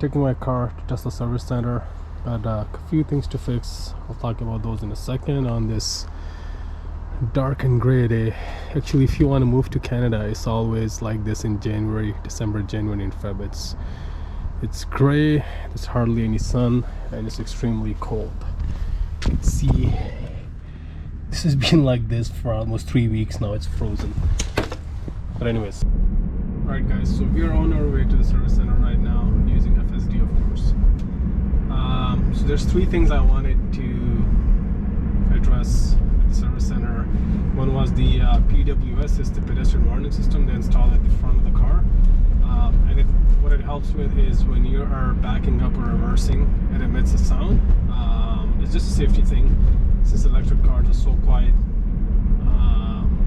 taking my car to Tesla service center. Got a few things to fix. I'll talk about those in a second. On this dark and gray day, actually, if you want to move to Canada, it's always like this in January, December, January, and Feb. It's gray. There's hardly any sun, and it's extremely cold. You can see this has been like this for almost 3 weeks now. It's frozen. But anyways, alright guys, so we are on our way to the service center right now using FSD, of course. So there's three things I wanted to address at the service center. One was the PWS, is the pedestrian warning system they install at the front of the car. What it helps with is when you are backing up or reversing, it emits a sound. It's just a safety thing since electric cars are so quiet.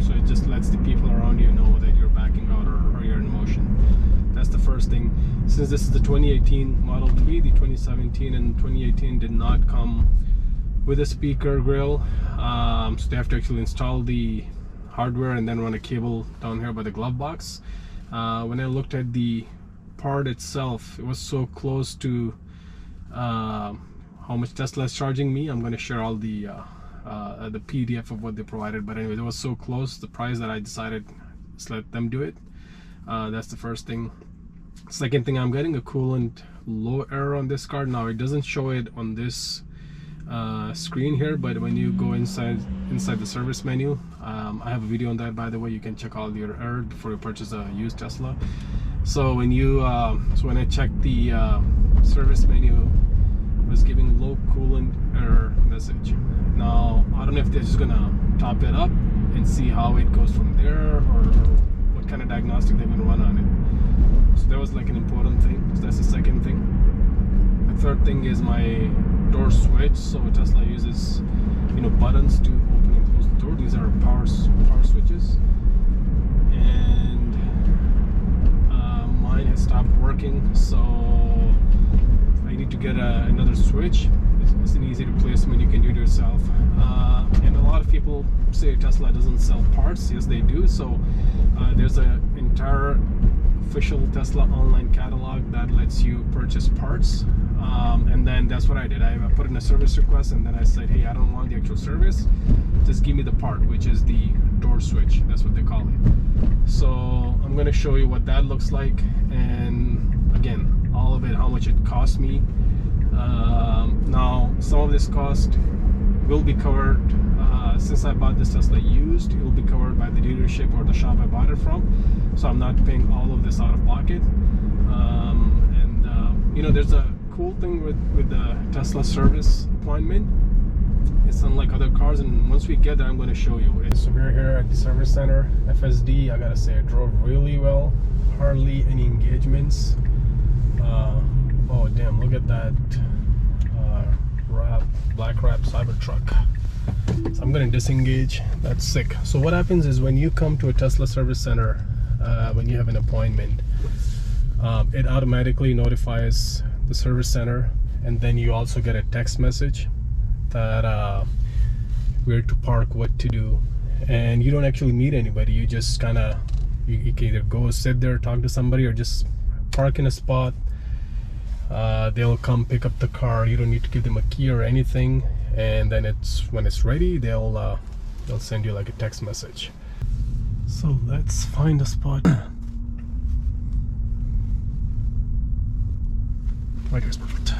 So it just lets the people around you know that you're backing out or you're in motion. That's the first thing. Since this is the 2018 Model 3, the 2017 and 2018 did not come with a speaker grill. So they have to actually install the hardware and then run a cable down here by the glove box. When I looked at the part itself, it was so close to how much Tesla is charging me. I'm going to share all the PDF of what they provided, but anyway, it was so close the price that I decided to let them do it. That's the first thing. Second thing, I'm getting a coolant low error on this card. Now it doesn't show it on this screen here, but when you go inside the service menu, I have a video on that, by the way. You can check all your error before you purchase a used Tesla. So when you when I checked the service menu, it was giving low coolant error message. Now I don't know if they're just gonna top it up and see how it goes from there, or what kind of diagnostic they're gonna run on it. So that was like an important thing. So that's the second thing. The third thing is my door switch. So Tesla uses, buttons to open and close the door. These are power switches, and mine has stopped working. So I need to get another switch. It's an easy replacement. You can do it yourself. And a lot of people say Tesla doesn't sell parts. Yes, they do. So there's an entire official Tesla online catalog that lets you purchase parts. And then that's what I did. I put in a service request, and then I said, hey, I don't want the actual service. Just give me the part, which is the door switch. That's what they call it. So I'm going to show you what that looks like. And again, all of it, how much it cost me. Now, some of this cost will be covered, since I bought this Tesla used, it will be covered by the dealership or the shop I bought it from. So I'm not paying all of this out of pocket. There's a cool thing with the Tesla service appointment. It's unlike other cars, and once we get there, I'm going to show you. So we're here at the service center, FSD. I gotta say, it drove really well. Hardly any engagements. Oh damn, look at that black wrap Cybertruck. So I'm going to disengage. That's sick. So what happens is when you come to a Tesla service center, when you have an appointment, it automatically notifies the service center, and then you also get a text message that where to park, what to do, and you don't actually meet anybody. You just kind of you can either go sit there, talk to somebody, or just park in a spot. They'll come pick up the car. You don't need to give them a key or anything, and then when it's ready, they'll send you like a text message. So let's find a spot. Right here's perfect.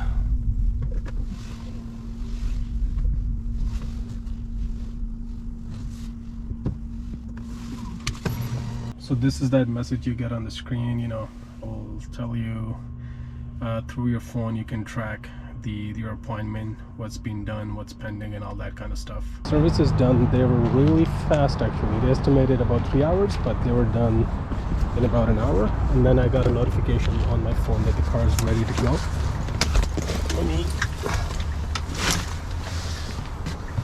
So this is that message you get on the screen. I'll tell you through your phone you can track your appointment, what's been done, what's pending, and all that kind of stuff. Service is done. They were really fast actually. They estimated about 3 hours, but they were done in about an hour. And then I got a notification on my phone that the car is ready to go. Let me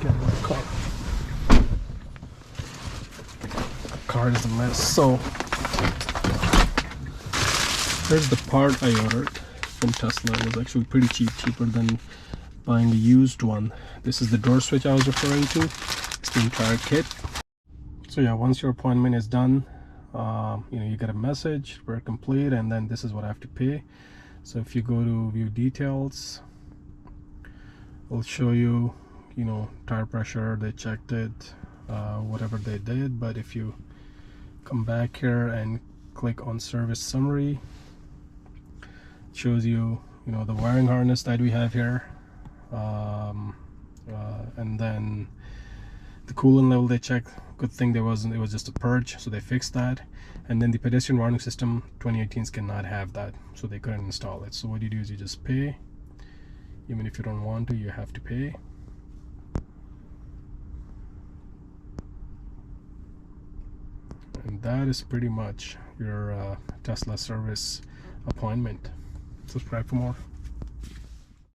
get my car. The car is a mess. So here's the part I ordered from Tesla. It was actually pretty cheap, cheaper than buying the used one. This is the door switch I was referring to. It's the entire kit. So yeah, once your appointment is done, you get a message, we're complete, and then this is what I have to pay. So if you go to view details, it'll show you, you know, tire pressure, they checked it, whatever they did. But if you come back here and click on service summary, it shows you, you know, the wiring harness that we have here, and then the coolant level they checked. Good thing there wasn't, it was just a purge, so they fixed that. And then the pedestrian warning system 2018s cannot have that, so they couldn't install it. So what you do is you just pay. Even if you don't want to, you have to pay. And that is pretty much your Tesla service appointment. Subscribe for more.